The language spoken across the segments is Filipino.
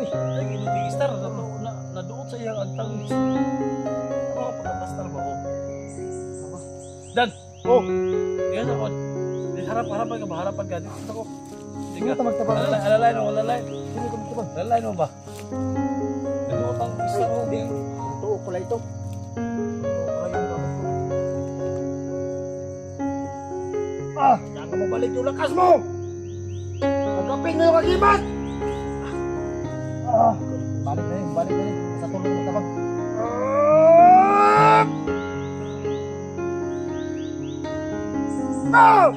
eh. Lagi ni Star na doon sa iyang antang ni. Ano ka pagkapastar ba ko? Dan. Oh, Yan ako. Harapan ka ba? Harapan ka. Dito ako. sino ka magtabang? Alalay mo, alalay. Sino ka magtabang? Alalay mo ba? Doon ang Star mo. Ito, kulay ito. Ah, kaya mo balik yung lakas mo! Pagkapin mo yung kagibat! Ah, balik na yun. Sa tulong mo tabang. Ah!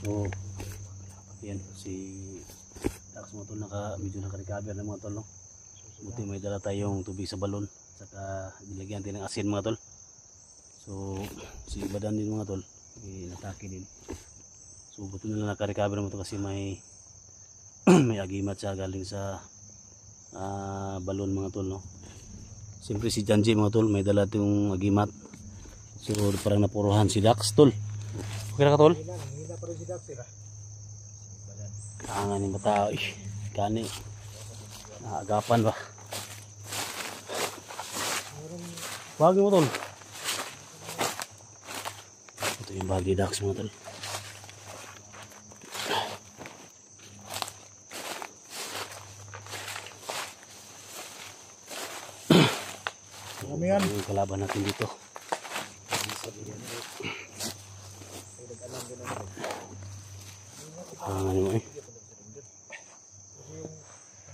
So, yan si Dax mo tol medyo naka-recover ng mga tol, no? Buti may dala tayong tubig sa balon, saka nilagyan din ng asin mga tol. So si Badan din mga tol, natake din. So buti na naka-recover naman to kasi may may agimat siya galing sa balon mga tol, no? Siyempre si Janji mga tol, may dala tayong agimat. So parang napuruhan si Dax tol. Okay na ka tol? Hila pa rin si Dax, sira. Kangan yung matao eh. Kani. Naagapan ba? Wag mo tol. Ito yung bagi Dax mga tol. Yung kalaban natin dito. Kangan mo eh.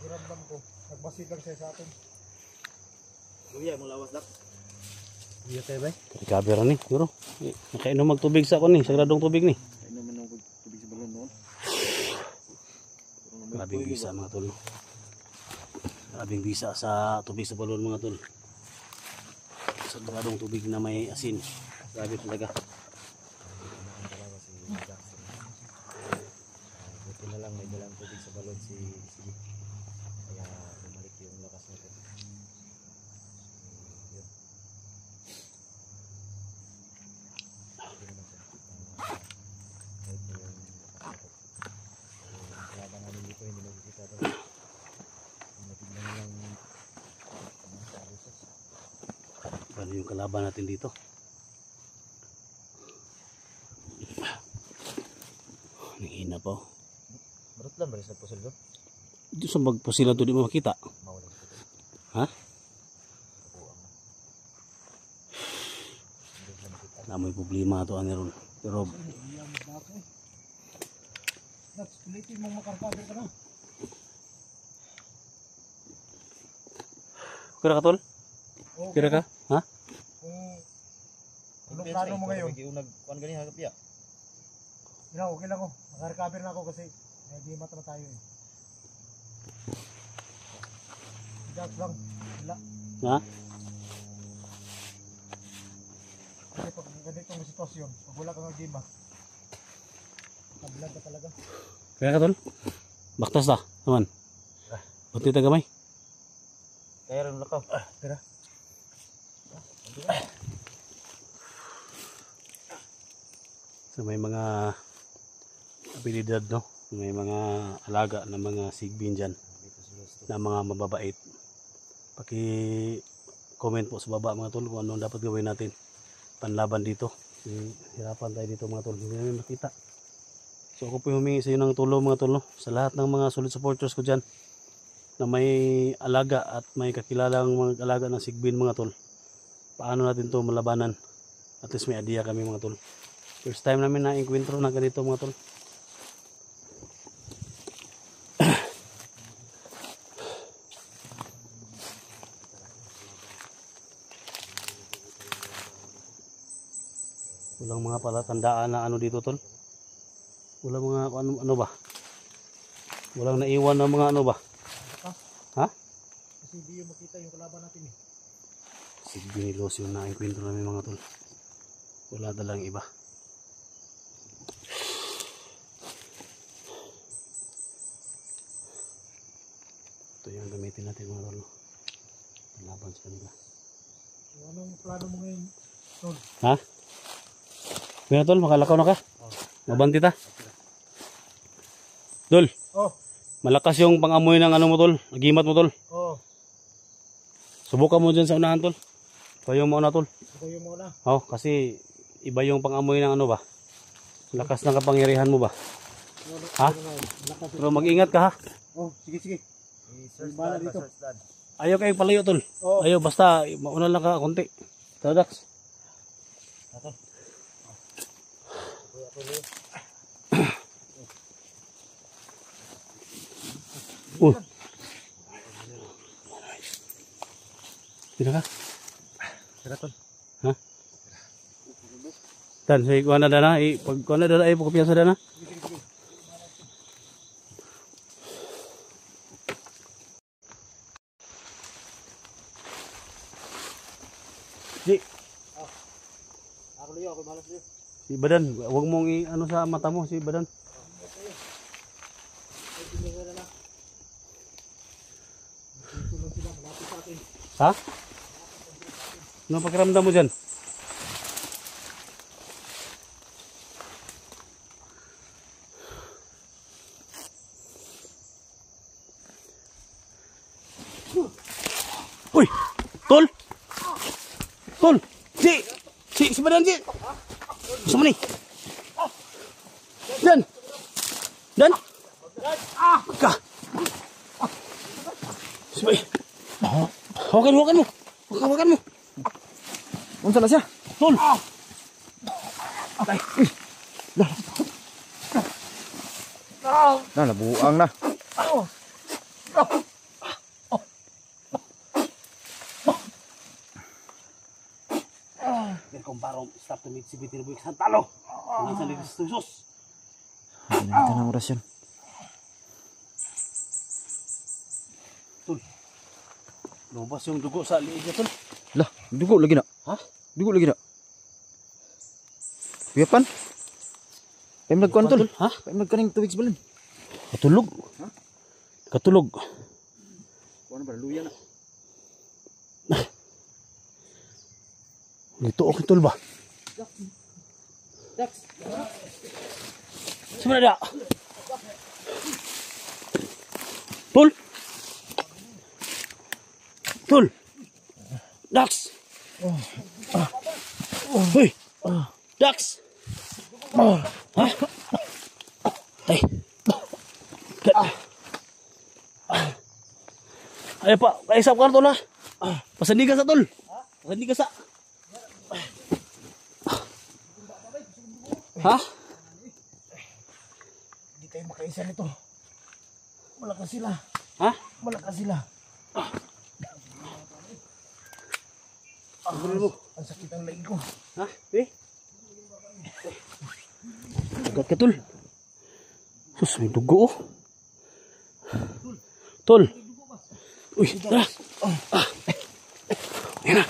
Ramdam ko, nagbasid lang siya sa atin. Luya, mulawas dak. Iya kayo ba? Recover ni, siguro. Nakainom magtubig sa kon ni, sagradong tubig ni. Kainom man ng tubig sa balon noon. Grabing bisa mga tol. Grabing bisa sa tubig sa balon mga tol. Sagradong tubig na may asin. Grabe talaga. Buti na lang may dalang tubig sa balon si Sige. Kaya bumalik yung lakas nito. Yun. Hindi naman siya. Kahit yung lakas nito. Kalaban namin dito hindi nakikita daw. Natignan na lang sa rusas. Paano yung kalaban natin dito? Nanghina pa oh. Barot lang ba rin sa pusil doon? Dito sa magpasilan to di mo makita. Mawala sa pusil. Ha? Kapuang na. Hindi sila makita. Na may problema to ani ron. Pero Dax, kulitin mong makarkabe ka na. kira ka tol? Okay. Kira ka? Ha? Kung anong plano mo ngayon? Yung nagkuhan ganyan hagap ya. Okay lang ako. Makarkabe na ako kasi may di mata na tayo eh. Dax lang. Wala. Ha? Kasi pag ganitong sitwasyon, pag wala kang agimat, kablag ka talaga. Kira ka tol? Baktas ta, naman. Buti ta gamay. Kaya rin lakaw. Tira. So may mga abilidad no, may mga alaga na mga sigbin dyan na mga mababait. Paki-comment po sa baba mga tol kung ano dapat gawin natin panlaban dito. Hirapan tayo dito mga tol, hindi namin makita. So ako po humingi sa inyo ng tulong mga tol, no? Sa lahat ng mga solid supporters ko dyan na may alaga at may kakilalang mga alaga ng sigbin mga tol. Paano natin to malabanan? At least may idea kami mga tol. First time namin na encuentro na ganito mga tol. Walang mga palatandaan na ano dito tol. Walang mga ano ba? Walang naiwan na mga ano ba? Ha? Kasi hindi yung makita yung kalaban natin eh. Si Binilos yung naikwento namin mga tol. Wala dalang iba. Ito yung gamitin natin mga tol. Laban sa kanila. So, anong plano mo ngayon? Tol? Ha? Kaya tol, makalakaw na ka? Mabanti ta? Tol, Oh, malakas yung pangamoy ng ano mo tol. Nagimat mo tol. oh. Subukan mo dyan sa unahan tol. Kayo mo na tol. Ito yung muna. Oh, kasi iba yung pangamoy ng ano ba? Lakas ng kapangyarihan mo ba? Ha? Pero mag-ingat ka ha. Oh, sige, sige. I-search Bala dad, dito. search dad. Ayaw kayong palayo tol. Oh. Ayaw basta mauna lang ka konti. Tadax. Tidak ka? Tara tol. Ha? Dan, say kuha na dana. Pag kuha na dana, pagkapiyan sa dana. Si, Ako liyo, ako malas liyo. si Badan, huwag mong ano sa mata mo, si Badan. Tulong sila, malapit sa atin. Ha? Ano pakiramdam mo dyan? Uy! Tol! Tol! Si Badan si! Sama ni! Dan! Dan! Ka! Sabay! Hawakan mo! Hawakan mo! Unsa na siya? Tol! Na nabuang na. Del comparo start to meet si Bitin Buik Santalo. Ang sa Ligtas Tusos. Ano na ng orasyon? Tol. Lumabas yung dugo sa liig niya, tol. Lah, dugo lagi na. Ha? Dugo lagi na. Piyapan? Payam nagkuhan tol. Ha? Payam nagkuhan tubig sa balon. Katulog. Ha? Katulog. Kuhan ba luya na? Dito okay tol ba? Dax. Sama na. Tol. Tol. Dax. Hoy. Dax. Ha? Ay. Ay pa, kaisap ka na tol ha. Pasandigan sa tol. Pasandigan sa. Ha? Hindi tayo makaisa nito. Malakas sila. Ha? Malakas sila. Ang sakit ang laing ko. Ha? Eh? Agad ka tol. Sus, may dugo oh. Tol. Uy, tara. Ayan na.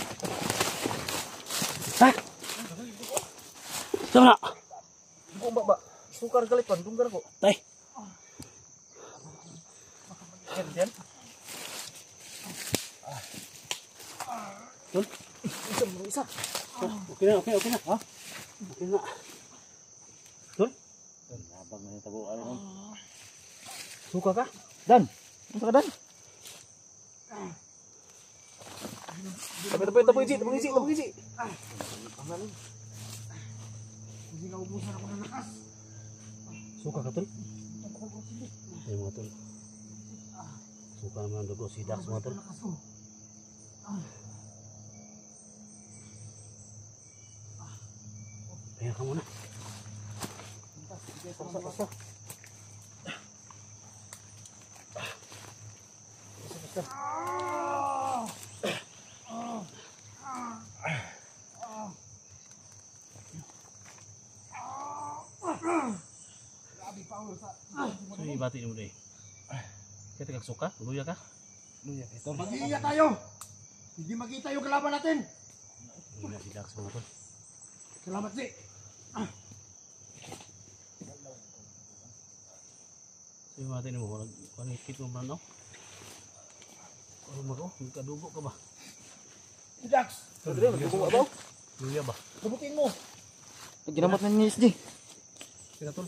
Ha? Sama na. Dugo ba ba? Sukar galit pa. Dunggar ko. Tay. Yan, yan. Tol. Isa mo, isa. Okay na. Ha? Okay na. Tol. Labang na tabo ay mo. Suka ka? Dan. Unsa ka dan? Tapos isi. Hindi na ubusan ako ng lakas. Suka ka tol? Ay mga tol. Suka naman ang dugo si Dax mga tol. Lakas ko. Ayan ka muna. Basta. bati mo dai. Kaya kagsuka, luya ka. Luya ito. Mag-iingat tayo. Hindi makita yung kalaban natin. Ina si Dax mga tol. Salamat si. So yung bati mo, panikit mo man no? Ano mo, kadugo ka ba? Si Dax. Luya ba? Gabutin mo. Ginamat na ni SD. Sige tol.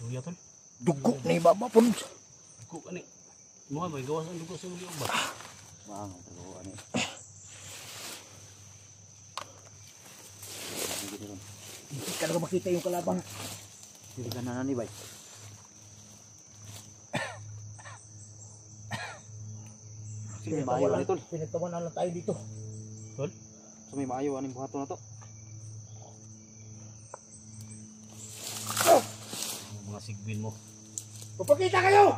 Luya tol. Dugo na ibaba po. Dugo ka ni. Mga may gawas ang dugo sa luya ba? Maang dugo ani. Hindi ka na makita yung kalaban. Dili ka na ni bay. Sige maayo ani tol. Pinagtawanan lang tayo dito. Tol? So may maayo ani buhaton na to. Mga sigbin mo. Papakita kayo!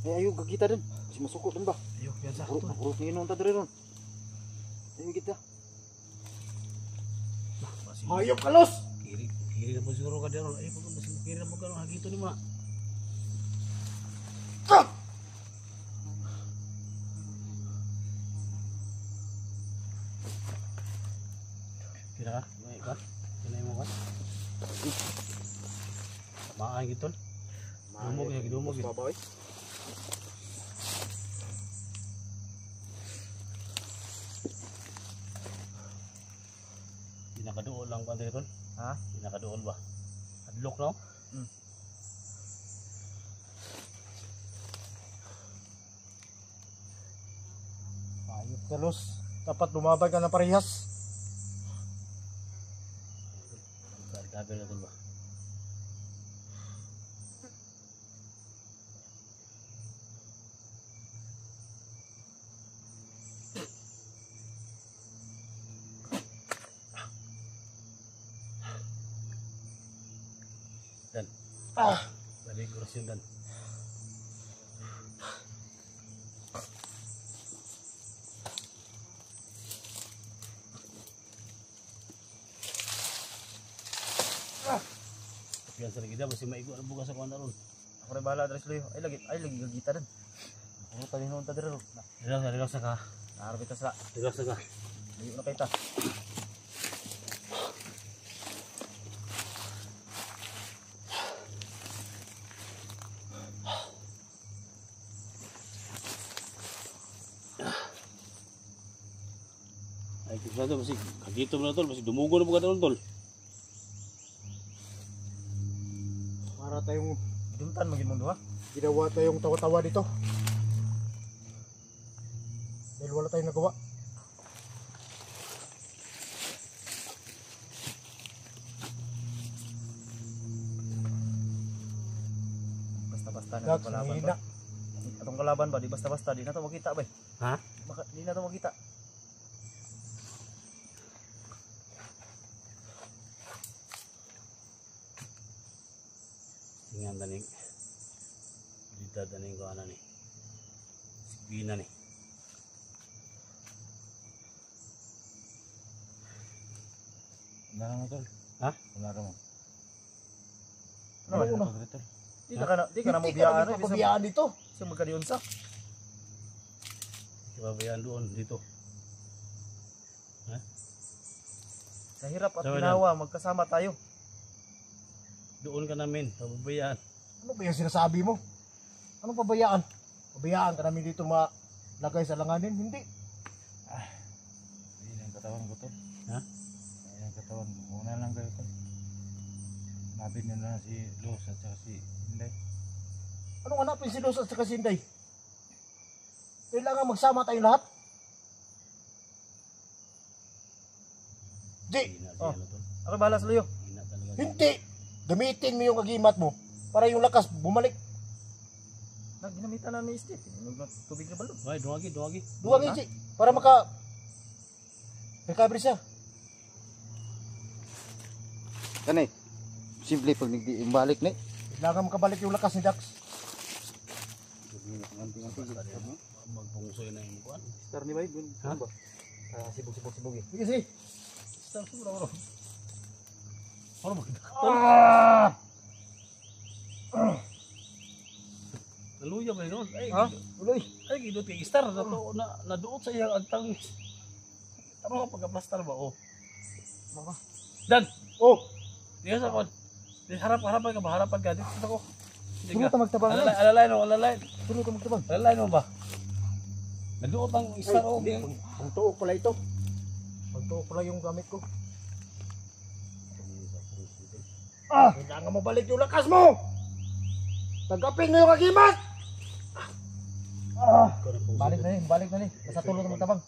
Ay ayo gagita din. Kasi masuko din ba? Ayo, yan sa Puro tol. puro ni inon ta dire ron. Ayo kita. Hayop kalos! Kiri na po siguro ka dyan. Ay, kiri na po ka nung hagito ni ma. Ah! Kira ka? May ka? Kinay mo ka? Tamaan gitu. Dumog ya, dumog ya. Baboy. Pinakaduol lang ba dito? Ha? Pinakaduol ba? Adlock no? Hayop kalos. Dapat lumaban ka ng parehas. Kabel na ba? Dan, balik kurasyon dan. Biasa lagi dah masih maigo na bukas sa kuwan ron. Ako rin bahala dres luyo. Ay lagi gagita din. Ako tali noon ta dire ron. Relax ka. Naarap kita sa Relax ka. layo na kita. Ay, kita tu masih kagito mo na tol, masih dumugo na buka tol. Para tayong Duntan magin mundo ha. ginawa tayong tawa-tawa dito. Dahil wala tayong nagawa. Basta-basta na Dax, itong kalaban mahina. ba? Atong kalaban ba di basta-basta di na to makita ba? Ha? Baka di na to makita. Tingnan daning dito daning ko ano ni. Sibina ni. Wala mo tol. Ha? Wala mo. Ano na? Di ka na Hindi ka mo biyaan na mabiyaan dito. Sa magkadiyon sa. Kibabayaan doon dito. Sa hirap at Sabi ginawa magkasama tayo. Doon ka namin, pababayaan. Ano ba yung sinasabi mo? Anong pabayaan? Pabayaan ka namin dito malagay sa langanin? Hindi. Ayun ang katawan ko tol. Ha? Ayun ang katawan ko. Una lang kayo tol. Nabin nyo na si Los at saka si Inday. Anong hanapin si Los at saka si Inday? Kailangan magsama tayo lahat. Di, Hina si Oh. ano tol. Ako bahala sa luyo. Hina talaga. hindi. Gamitin mo yung agimat mo para yung lakas bumalik. Ginamitan na ni Steve. Tubig na balon. Ay, duwagi. Duwang iji. Para recovery siya. Kanay. Simple pag balik ni. Kailangan makabalik yung lakas ni Dax. Magpungsoy na yung kuwan. Star ni Bay. Ha? Sibog-sibog-sibog eh. Sige, sige. Stop siguro bro. Ano ba? Naluya ba yun? Ay, Ha? Uloy. ay, gidot kay Star. Naduot sa iyang agtang. Tama ka pagka-plastar ba? Oh. Baka. Dan! Oh, Di ka sa kon. Di harapan ka ba? Harapan ka. Dito ako. Hindi sulo ka. ta magtabang. Alalay. Sulo ta magtabang. Alalay mo ba? Naduot ang Star. Oh. Ang tuok pala ito. Ang tuok pala yung gamit ko. Kailangan mo balik yung lakas mo! Tagapin mo yung agimat! Balik na ni. Basta tulo na magtabang.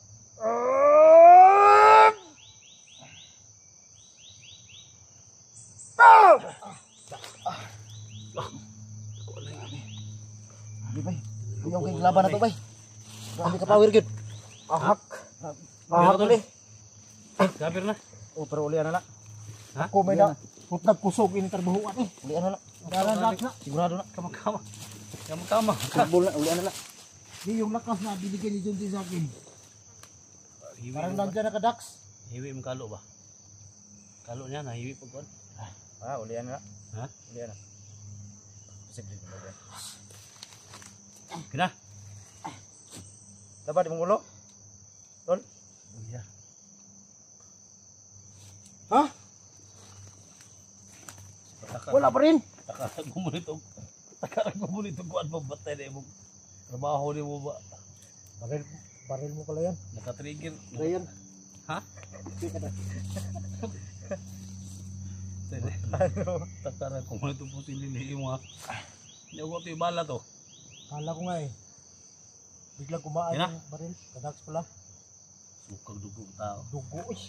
Hindi bay. Yung kay laban na to bay. Grabe ka power good. Ahak. Ahak ulit. Gabir na. Oh, pero uli na. Ha? Ako may na. Putag kusog ini tarbuhuan eh. Uli na. Daradak na. Sigurado na. Kama. Kama. Football na. Uli na. Di yung lakas na binigyan ni John sa akin. Parang nandiyan naka-dax. Hiwi mo kalo ba? Kalo niya na hiwi pag kon. Ah, uli na. Ha? Uli na. Sige mo ba. Kina. Dapat mong ulo? Tol? Iya. Ha? Wala pa rin. Takarag mo nito kuan pa batay na imong trabaho ni mo ba? Baril mo pala yan. Naka-trigger. Ryan. Ha? Ano? Takarag ko mo nito po sinilihi mo ha. Hindi ako ito yung bala to. Kala ko nga eh. Biglang kumaan Yan na. yung baril. Kadax pala. Sukang dugo tao. Dugo eh.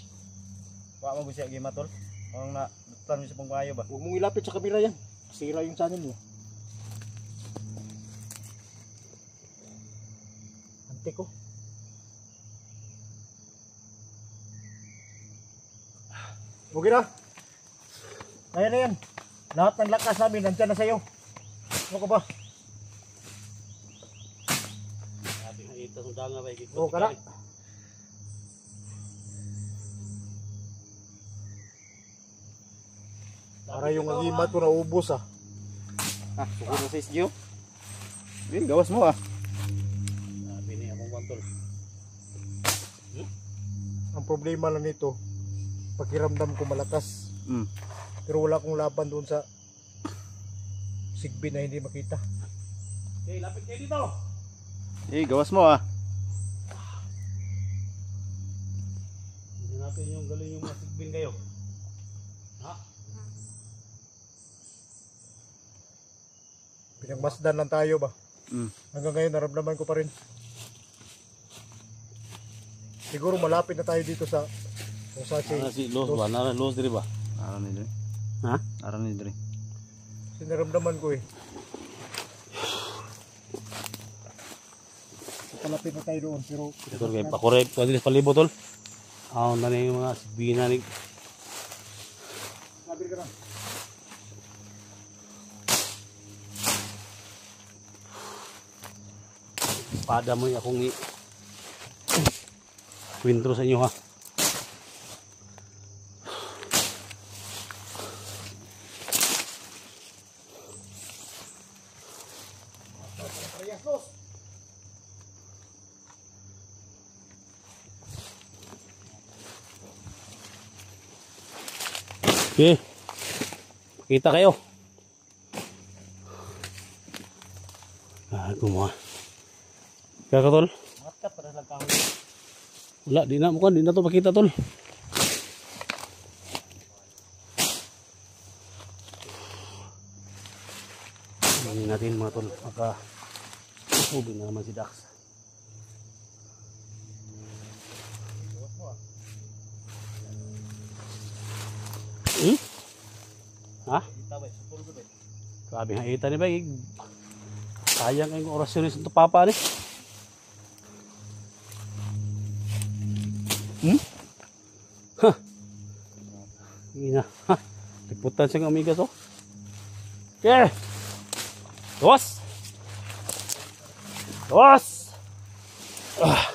Wa mo gusto gima tol. Ang na plan mo sa pangwayo ba? Huwag mong ilapit sa kamera yan. Sira yung channel mo. Ante ko. Okay na. Kaya na yan. Lahat ng lakas namin nandyan na sa'yo. Ano ka ba? Sabi nga ito sa danga ba ikikot. Oo, kana. Para yung agimat ko naubos ah. Ah, suko na sa isgyo. Din gawas mo ah. Sabi ni akong kontol. Ang problema lang nito, pakiramdam ko malakas. Pero wala akong laban doon sa sigbin na hindi makita. Okay, lapit kayo dito. Gawas mo ah. Hindi natin yung galing yung mga sigbin kayo. Ha? Pinagmasdan lang tayo ba? Hanggang ngayon naramdaman ko pa rin. Siguro malapit na tayo dito sa Musashi. Ano si Los ba? Nara Los diri ba? Aram ni dre. Ha? Aram ni dre. Sinaramdaman ko eh. Palapit na tayo doon pero Tol kay pakorek pwede palibo tol. Aon na yung mga sigbina ni sabi ka na. pada mo yung akong kwentro sa inyo ha. Okay. Kita kayo. Gumawa. Kaya ka tol? Makat para lang kahoy. Wala, di na to makita tol. Tingnan natin mga tol, maka ubi na naman si Dax. Ha? Grabe nga ita ni ba? Sayang ang orasyon ni Santo Papa ni. Ha? Ina. Ha? Liputan siyang amigas oh. Okay. Dos. Ah.